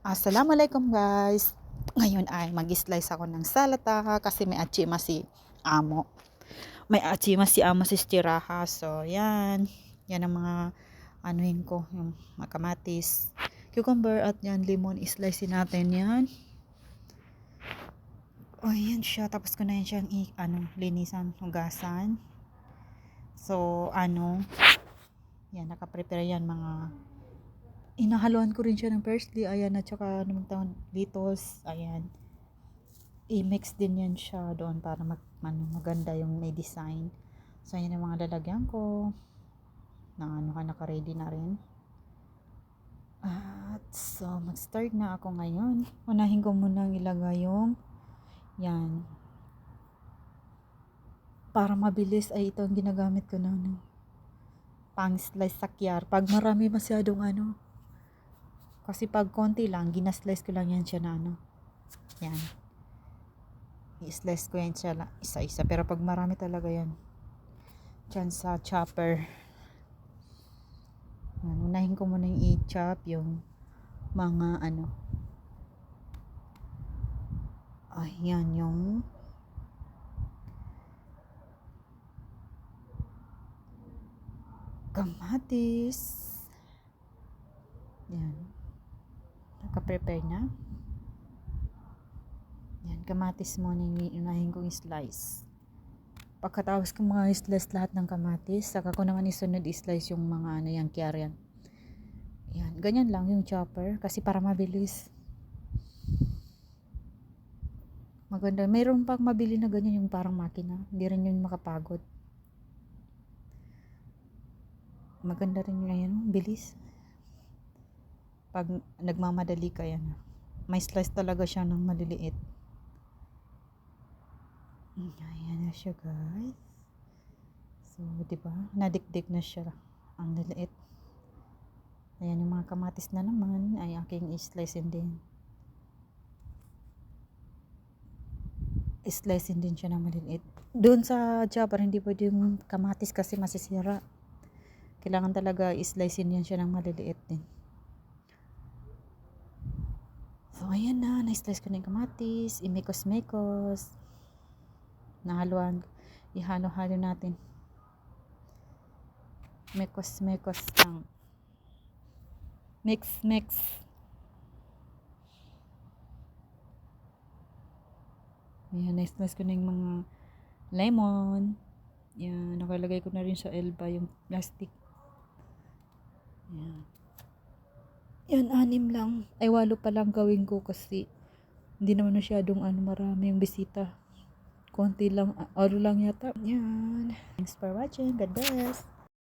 Assalamualaikum guys. Ngayon ay mag-slice ako ng salata kasi may atsima si amo. May atsima si amo sa tiraha. So, yan. Yan ang mga anuhin ko. Yung mga kamatis, cucumber at yan, lemon. Slice natin yan. O, yan siya. Tapos ko na yan siyang linisan, hugasan. So, yan, nakaprepare yan mga inahaluan ko rin siya ng parsley, ayan, at saka litos, ayan. I-mix din yan siya doon para maganda yung may design. So, ayan yung mga lalagyan ko. Naka-ready na rin. At so, mag-start na ako ngayon. Unahin ko munang ilagay yung yan. Para mabilis ay ito ang ginagamit ko na pang slice sakyar. Pag marami masyadong kasi pag konti lang, ginaslice ko lang yan siya na yan. I-slice ko yan siya isa-isa. Pero pag marami talaga yan, dyan sa chopper. Yan, unahin ko muna yung i-chop yung mga ayan, yung kamatis. Yan. Naka-prepare na. Yan, kamatis muna yung unahin kong slice. Pagkatapos ko mga slice lahat ng kamatis, saka ko naman isunod i-slice yung mga yung kiarian. Yan, ganyan lang yung chopper kasi para mabilis. Maganda. Mayroon pang mabili na ganyan yung parang makina. Hindi rin yun makapagod. Maganda rin yun. Bilis. Pag nagmamadali ka yan. May slice talaga siya ng maliliit. Ayan na siya guys. So, diba? Nadikdik na siya. Ang liliit. Ayan yung mga kamatis na naman. Ay aking i-slice din. I-slice din siya ng maliliit. Doon sa chopper, hindi pwede yung kamatis kasi masisira. Kailangan talaga i-slice yan siya ng maliliit din. So, ayan na. Na-slice ko na yung kamatis. Imekos-mekos. Nahaluan. Ihalo-halo natin. Mekos-mekos lang. Mix. Ayan, na-slice ko na yung mga lemon. Yan, nakalagay ko na rin sa elba yung plastic. Yan. Yan, 6 lang. Ay, 8 pa lang gawin ko kasi hindi naman masyadong marami yung bisita. Konti lang, lang yata. Yan. Thanks for watching. God bless.